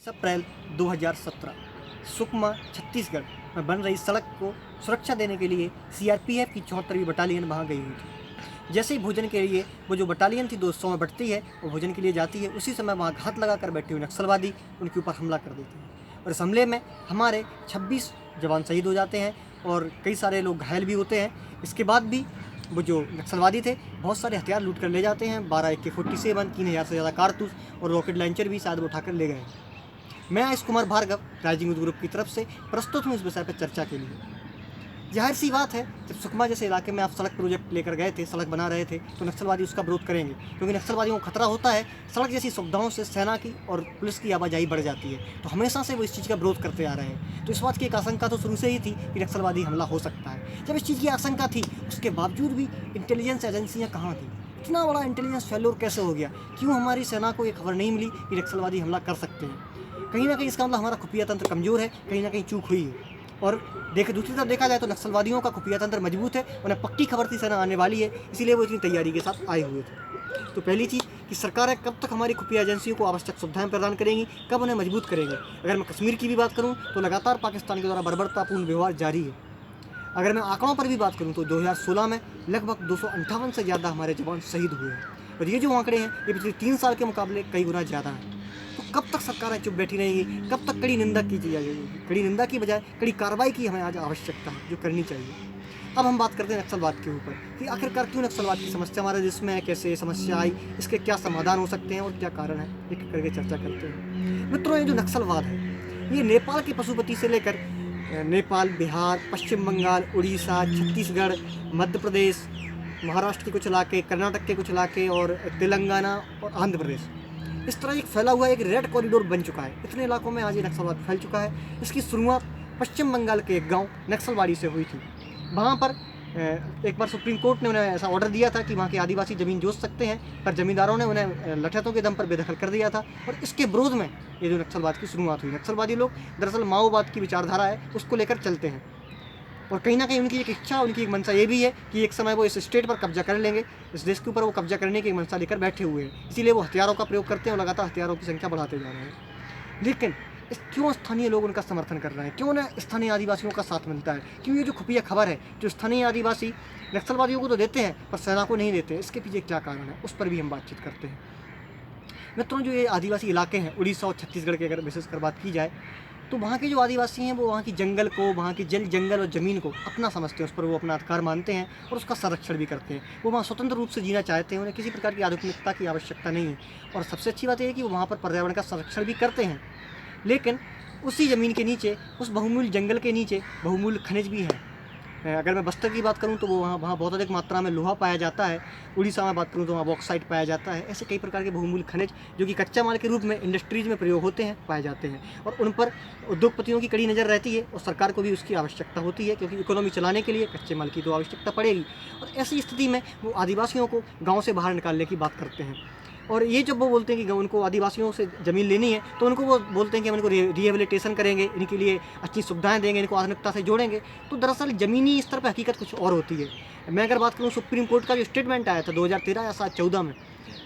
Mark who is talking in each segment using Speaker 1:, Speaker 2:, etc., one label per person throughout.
Speaker 1: अप्रैल 2017 सुकमा छत्तीसगढ़ में बन रही सड़क को सुरक्षा देने के लिए सीआरपीएफ की 74वीं बटालियन वहाँ गई हुई थी। जैसे ही भोजन के लिए वो जो बटालियन थी 200 में बढ़ती है और भोजन के लिए जाती है, उसी समय वहाँ घात लगा कर बैठे हुए नक्सलवादी उनके ऊपर हमला कर देते हैं और इस हमले में हमारे 26 जवान शहीद हो जाते हैं और कई सारे लोग घायल भी होते हैं। इसके बाद भी वो जो नक्सलवादी थे बहुत सारे हथियार लूट कर ले जाते हैं, 12 AK-47, 3000 से ज़्यादा कारतूस और रॉकेट लॉन्चर भी शायद वो उठाकर ले गए। मैं Ayush Kumar Bhargav rising youth group की तरफ से प्रस्तुत हूँ इस विषय पर चर्चा के लिए। जाहिर सी बात है, जब सुकमा जैसे इलाके में आप सड़क प्रोजेक्ट लेकर गए थे, सड़क बना रहे थे, तो नक्सलवादी उसका विरोध करेंगे, क्योंकि नक्सलवादियों को खतरा होता है। सड़क जैसी सुविधाओं से सेना की और पुलिस की आवाजाही बढ़ जाती है, तो हमेशा से वो इस चीज़ का विरोध करते आ रहे हैं। तो इस बात की एक आशंका तो शुरू से ही थी कि नक्सलवादी हमला हो सकता है। जब इस चीज़ की आशंका थी, उसके बावजूद भी इंटेलिजेंस एजेंसियाँ कहाँ थी? इतना बड़ा इंटेलिजेंस फेल्योर कैसे हो गया? क्यों हमारी सेना को ये खबर नहीं मिली कि नक्सलवादी हमला कर सकते हैं? कहीं ना कहीं इसका मतलब हमारा खुफिया तंत्र कमज़ोर है, कहीं ना कहीं चूक हुई है। और दूसरी तरफ देखा जाए तो नक्सलवादियों का खुफिया तंत्र मजबूत है, उन्हें पक्की खबर थी सेना आने वाली है, इसीलिए वो इतनी तैयारी के साथ आए हुए थे। तो पहली चीज़ कि सरकारें कब तक हमारी खुफिया एजेंसियों को आवश्यक सुविधाएं प्रदान करेंगी, कब उन्हें मजबूत करेंगी? अगर मैं कश्मीर की भी बात करूं तो लगातार पाकिस्तान के द्वारा बर्बरतापूर्ण व्यवहार जारी है। अगर मैं आंकड़ों पर भी बात करूं तो 2016 में लगभग 258 से ज़्यादा हमारे जवान शहीद हुए हैं, और ये जो आंकड़े हैं ये पिछले 3 साल के मुकाबले कई गुना ज़्यादा हैं। तो कब तक सरकारें चुप बैठी रहेंगी? कब तक कड़ी निंदा की जाएगी? कड़ी निंदा की बजाय कड़ी कार्रवाई की हमें आज आवश्यकता है, जो करनी चाहिए। अब हम बात करते हैं नक्सलवाद के ऊपर कि आखिरकार क्यों नक्सलवाद की समस्या हमारे देश में है, कैसे ये समस्या आई, इसके क्या समाधान हो सकते हैं और क्या कारण है, एक करके चर्चा करते हैं। मित्रों, ये जो नक्सलवाद है ये नेपाल के पशुपति से लेकर नेपाल, बिहार, पश्चिम बंगाल, उड़ीसा, छत्तीसगढ़, मध्य प्रदेश, महाराष्ट्र के कुछ इलाके, कर्नाटक के कुछ इलाके और तेलंगाना और आंध्र प्रदेश, इस तरह एक फैला हुआ एक रेड कॉरिडोर बन चुका है। इतने इलाकों में आज ये नक्सलवाद फैल चुका है। इसकी शुरुआत पश्चिम बंगाल के एक गांव नक्सलवाड़ी से हुई थी। वहाँ पर एक बार सुप्रीम कोर्ट ने उन्हें ऐसा ऑर्डर दिया था कि वहाँ के आदिवासी ज़मीन जोत सकते हैं, पर ज़मींदारों ने उन्हें लठैतों के दम पर बेदखल कर दिया था, और इसके विरोध में ये जो नक्सलवाद की शुरुआत हुई। नक्सलवादी लोग दरअसल माओवाद की विचारधारा है उसको लेकर चलते हैं, और कहीं ना कहीं उनकी एक इच्छा, उनकी एक मंशा ये भी है कि एक समय वो इस स्टेट पर कब्जा कर लेंगे, इस देश के ऊपर वो कब्जा करने की मंशा लेकर बैठे हुए हैं। इसीलिए वो हथियारों का प्रयोग करते हैं और लगातार हथियारों की संख्या बढ़ाते जा रहे हैं। लेकिन क्यों स्थानीय लोग उनका समर्थन कर रहे हैं? क्यों उन्हें स्थानीय आदिवासियों का साथ मिलता है? क्यों ये जो खुफिया खबर है जो स्थानीय आदिवासी नक्सलवादियों को तो देते हैं पर सेना को नहीं देते, इसके पीछे क्या कारण है, उस पर भी हम बातचीत करते हैं। मित्रों, जो ये आदिवासी इलाके हैं उड़ीसा और छत्तीसगढ़ की अगर विशेष कर बात की जाए तो वहाँ के जो आदिवासी हैं वो वहाँ की जंगल को, वहाँ की जंगल और ज़मीन को अपना समझते हैं, उस पर वो अपना अधिकार मानते हैं और उसका संरक्षण भी करते हैं। वो वहाँ स्वतंत्र रूप से जीना चाहते हैं, उन्हें किसी प्रकार की आधुनिकता की आवश्यकता नहीं है। और सबसे अच्छी बात यह है कि वो वहाँ पर पर्यावरण का संरक्षण भी करते हैं। लेकिन उसी ज़मीन के नीचे, उस बहुमूल्य जंगल के नीचे बहुमूल्य खनिज भी हैं। अगर मैं बस्तर की बात करूं तो वो वहाँ बहुत अधिक मात्रा में लोहा पाया जाता है। उड़ीसा में बात करूं तो वहाँ बॉक्साइट पाया जाता है। ऐसे कई प्रकार के बहुमूल्य खनिज जो कि कच्चा माल के रूप में इंडस्ट्रीज़ में प्रयोग होते हैं, पाए जाते हैं, और उन पर उद्योगपतियों की कड़ी नज़र रहती है और सरकार को भी उसकी आवश्यकता होती है, क्योंकि इकोनॉमी चलाने के लिए कच्चे माल की तो आवश्यकता पड़ेगी। और ऐसी स्थिति में वो आदिवासियों को गाँव से बाहर निकालने की बात करते हैं। और ये जब वो बोलते हैं कि उनको आदिवासियों से ज़मीन लेनी है तो उनको वो बोलते हैं कि हम इनको रिहेबिलिटेशन करेंगे, इनके लिए अच्छी सुविधाएं देंगे, इनको आधुनिकता से जोड़ेंगे। तो दरअसल ज़मीनी स्तर पर हकीकत कुछ और होती है। मैं अगर बात करूँ सुप्रीम कोर्ट का जो स्टेटमेंट आया था 2013 या 2014 में,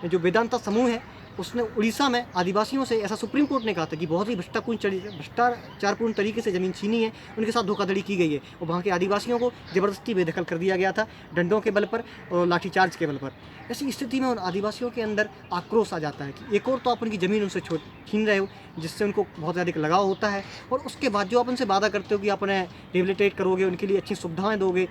Speaker 1: जो वेदांता समूह है उसने उड़ीसा में आदिवासियों से, ऐसा सुप्रीम कोर्ट ने कहा था कि बहुत ही भ्रष्टाचारपूर्ण तरीके से ज़मीन छीनी है, उनके साथ धोखाधड़ी की गई है और वहाँ के आदिवासियों को ज़बरदस्ती बेदखल कर दिया गया था, डंडों के बल पर और लाठीचार्ज के बल पर। ऐसी स्थिति में उन आदिवासियों के अंदर आक्रोश आ जाता है कि एक और तो आप उनकी ज़मीन उनसे छीन रहे हो, जिससे उनको बहुत अधिक लगाव होता है, और उसके बाद जो आप उनसे वादा करते हो कि आप उन्हें रिहेबिलिटेट करोगे, उनके लिए अच्छी सुविधाएँ दोगे,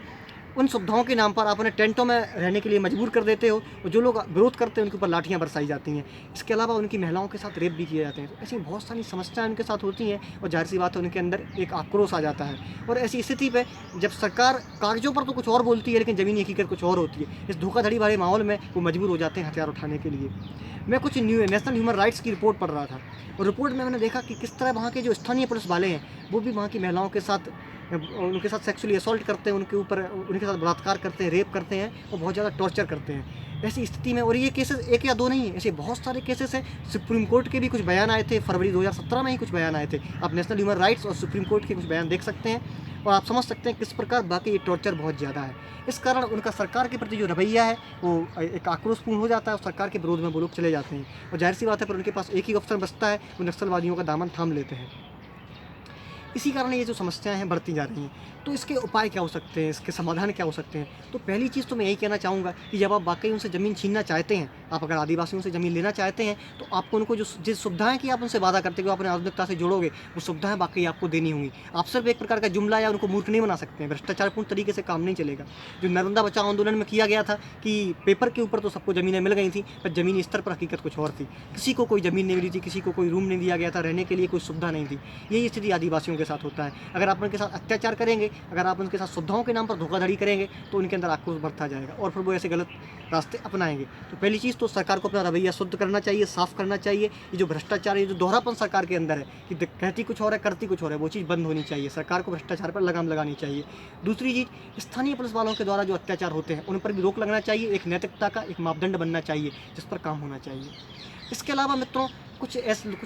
Speaker 1: उन सुविधाओं के नाम पर आप उन्हें टेंटों में रहने के लिए मजबूर कर देते हो, और जो लोग विरोध करते हैं उनके ऊपर लाठियां बरसाई जाती हैं। इसके अलावा उनकी महिलाओं के साथ रेप भी किए जाते हैं। तो ऐसी बहुत सारी समस्याएं उनके साथ होती हैं, और जाहिर सी बात है उनके अंदर एक आक्रोश आ जाता है। और ऐसी स्थिति पे जब सरकार कागजों पर तो कुछ और बोलती है लेकिन ज़मीनी हकीकत कुछ और होती है, इस धोखाधड़ी वाले माहौल में वो मजबूर हो जाते हैं हथियार उठाने के लिए। मैं कुछ नेशनल ह्यूमन राइट्स की रिपोर्ट पढ़ रहा था, और रिपोर्ट में मैंने देखा कि किस तरह वहाँ के जो स्थानीय पुलिस वाले हैं वो भी वहाँ की महिलाओं के साथ उनके साथ सेक्सुअली असॉल्ट करते हैं, उनके साथ बलात्कार करते हैं, रेप करते हैं और बहुत ज़्यादा टॉर्चर करते हैं। ऐसी स्थिति में, और ये केसेस एक या दो नहीं है, ऐसे बहुत सारे केसेस हैं। सुप्रीम कोर्ट के भी कुछ बयान आए थे, फरवरी 2017 में ही कुछ बयान आए थे। आप नेशनल ह्यूमन राइट्स और सुप्रीम कोर्ट के कुछ बयान देख सकते हैं। और आप समझ सकते हैं किस प्रकार बाकी ये टॉर्चर बहुत ज़्यादा है। इस कारण उनका सरकार के प्रति जो रवैया है वो एक आक्रोशपूर्ण हो जाता है और सरकार के विरोध में वो लोग चले जाते हैं। और जाहिर सी बात है, पर उनके पास एक ही ऑप्शन बचता है, वो नक्सलवादियों का दामन थाम लेते हैं। इसी कारण ये जो समस्याएं हैं बढ़ती जा रही हैं। तो इसके उपाय क्या हो सकते हैं, इसके समाधान क्या हो सकते हैं? तो पहली चीज़ तो मैं यही कहना चाहूँगा कि जब आप वाकई उनसे ज़मीन छीनना चाहते हैं, आप अगर आदिवासियों से ज़मीन लेना चाहते हैं, तो आपको उनको जो जिस सुविधाएं की आप उनसे वादा करते हो, अपने आधुनिकता से जोड़ोगे, वो सुविधाएं वाकई आपको देनी होंगी। आप सिर्फ एक प्रकार का जुमला या उनको मूर्ख नहीं बना सकते हैं। भ्रष्टाचारपूर्ण तरीके से काम नहीं चलेगा। जो नर्मदा बचाओ आंदोलन में किया गया था कि पेपर के ऊपर तो सबको ज़मीनें मिल गई थी, पर ज़मीनी स्तर पर हकीकत कुछ और थी। किसी को कोई ज़मीन नहीं मिली थी, किसी को कोई रूम नहीं दिया गया था, रहने के लिए कोई सुविधा नहीं थी। यही स्थिति आदिवासियों के साथ होता है। अगर आप उनके साथ अत्याचार करेंगे, अगर आप उनके साथ सुविधाओं के नाम पर धोखाधड़ी करेंगे, तो उनके अंदर आक्रोश बढ़ता जाएगा और फिर वो ऐसे गलत रास्ते अपनाएंगे। तो पहली चीज़ तो सरकार को अपना रवैया शुद्ध करना चाहिए, साफ करना चाहिए। ये जो भ्रष्टाचार, ये जो दोहरापन सरकार के अंदर है कि कहती कुछ और है, करती कुछ और है, वो चीज़ बंद होनी चाहिए। सरकार को भ्रष्टाचार पर लगाम लगानी चाहिए। दूसरी चीज़, स्थानीय पुलिस वालों के द्वारा जो अत्याचार होते हैं उन पर भी रोक लगना चाहिए। एक नैतिकता का एक मापदंड बनना चाहिए जिस पर काम होना चाहिए। इसके अलावा मित्रों, कुछ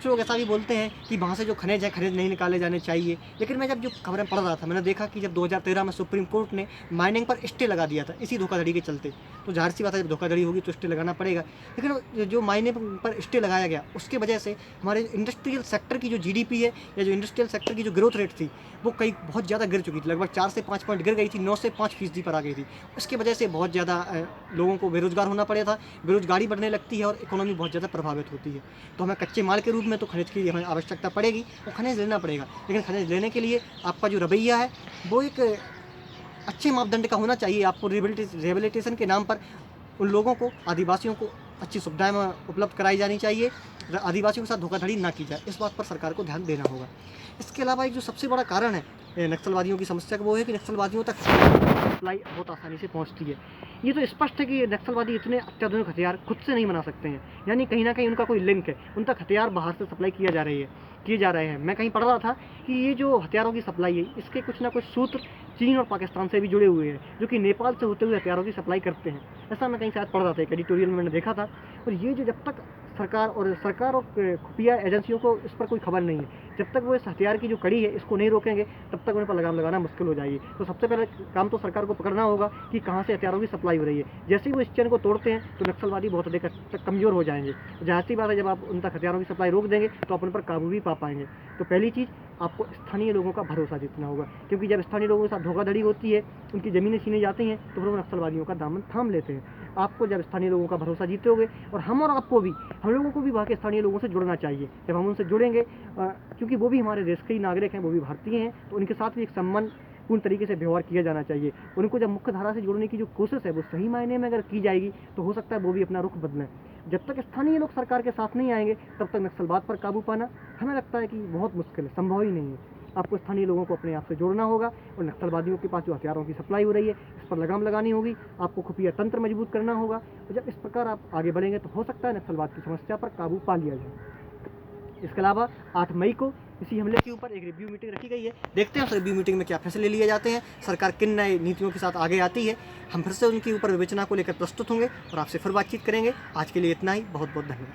Speaker 1: लोग ऐसा भी बोलते हैं कि वहाँ से जो खनिज है, खनिज नहीं निकाले जाने चाहिए। लेकिन मैं जब जो खबरें पढ़ रहा था, मैंने देखा कि जब 2013 में सुप्रीम कोर्ट ने माइनिंग पर स्टे लगा दिया था इसी धोखाधड़ी के चलते, तो जाहिर सी बात है जब धोखाधड़ी होगी तो स्टे लगाना पड़ेगा। लेकिन जो माइनिंग पर स्टे लगाया गया उसके वजह से हमारे इंडस्ट्रियल सेक्टर की जो जीडीपी है या जो इंडस्ट्रियल सेक्टर की जो ग्रोथ रेट थी वो कई बहुत ज़्यादा गिर चुकी थी। लगभग 4 से 5 पॉइंट गिर गई थी, 9 से 5% पर आ गई थी। उसकी वजह से बहुत ज़्यादा लोगों को बेरोजगार होना पड़ा था। बेरोजगारी बढ़ने लगती है और इकोनॉमी बहुत ज़्यादा प्रभावित होती है। तो हमें कच्चे माल के रूप में तो खनिज की हमें आवश्यकता पड़ेगी, वो खनिज लेना पड़ेगा। लेकिन खनिज लेने के लिए आपका जो रवैया है वो एक अच्छे मापदंड का होना चाहिए। आपको रिहेबिलिटेशन के नाम पर उन लोगों को, आदिवासियों को अच्छी सुविधाएं उपलब्ध कराई जानी चाहिए। आदिवासियों के साथ धोखाधड़ी ना की जाए, इस बात पर सरकार को ध्यान देना होगा। इसके अलावा एक जो सबसे बड़ा कारण है नक्सलवादियों की समस्या का, वो है कि नक्सलवादियों तक सप्लाई बहुत आसानी से पहुंचती है। ये तो स्पष्ट है कि नक्सलवादी इतने अत्याधुनिक हथियार खुद से नहीं बना सकते हैं, यानी कहीं ना कहीं उनका कोई लिंक है, उन तक हथियार बाहर से सप्लाई किए जा रहे हैं। मैं कहीं पढ़ रहा था कि ये जो हथियारों की सप्लाई है, इसके कुछ ना कुछ सूत्र चीन और पाकिस्तान से भी जुड़े हुए हैं, जो कि नेपाल से होते हुए हथियारों की सप्लाई करते हैं। ऐसा मैं कहीं शायद पढ़ रहा था, एक एडिटोरियल में मैंने देखा था। और ये जो जब तक सरकार और खुफिया एजेंसियों को इस पर कोई खबर नहीं है, जब तक वो इस हथियार की जो कड़ी है इसको नहीं रोकेंगे, तब तक उन पर लगाम लगाना मुश्किल हो जाएगी। तो सबसे पहले काम तो सरकार को पकड़ना होगा कि कहाँ से हथियारों की सप्लाई हो रही है। जैसे ही वो इस चेन को तोड़ते हैं तो नक्सलवादी बहुत अधिक तक कमज़ोर हो जाएंगे। जाहिर सी बात है, जब आप उन तक हथियारों की सप्लाई रोक देंगे तो आप उन पर काबू भी पा पाएंगे। तो पहली चीज़, आपको स्थानीय लोगों का भरोसा जीतना होगा, क्योंकि जब स्थानीय लोगों के साथ धोखाधड़ी होती है, उनकी ज़मीनें छीने जाती हैं, तो फिर वो नक्सलवादियों का दामन थाम लेते हैं। आपको जब स्थानीय लोगों का भरोसा जीतोगे, और हम लोगों को भी वहाँ के स्थानीय लोगों से जुड़ना चाहिए। जब हम उनसे जुड़ेंगे, क्योंकि वो भी हमारे देश के ही नागरिक हैं, वो भी भारतीय हैं, तो उनके साथ भी एक सम्मानपूर्ण तरीके से व्यवहार किया जाना चाहिए। उनको जब मुख्य धारा से जोड़ने की जो कोशिश है वो सही मायने में अगर की जाएगी, तो हो सकता है वो भी अपना रुख बदलें। जब तक स्थानीय लोग सरकार के साथ नहीं आएंगे, तब तक नक्सलवाद पर काबू पाना हमें लगता है कि बहुत मुश्किल है, संभव ही नहीं है। आपको स्थानीय लोगों को अपने आप से जोड़ना होगा, और नक्सलवादियों के पास जो हथियारों की सप्लाई हो रही है इस पर लगाम लगानी होगी। आपको खुफिया तंत्र मजबूत करना होगा, और जब इस प्रकार आप आगे बढ़ेंगे तो हो सकता है नक्सलवाद की समस्या पर काबू पा लिया जाए। इसके अलावा 8 मई को इसी हमले के ऊपर एक रिव्यू मीटिंग रखी गई है। देखते हैं उस रिव्यू मीटिंग में क्या फैसले लिए जाते हैं, सरकार किन नए नीतियों के साथ आगे आती है। हम फिर से उनके ऊपर विवेचना को लेकर प्रस्तुत होंगे और आपसे फिर बातचीत करेंगे। आज के लिए इतना ही, बहुत बहुत धन्यवाद।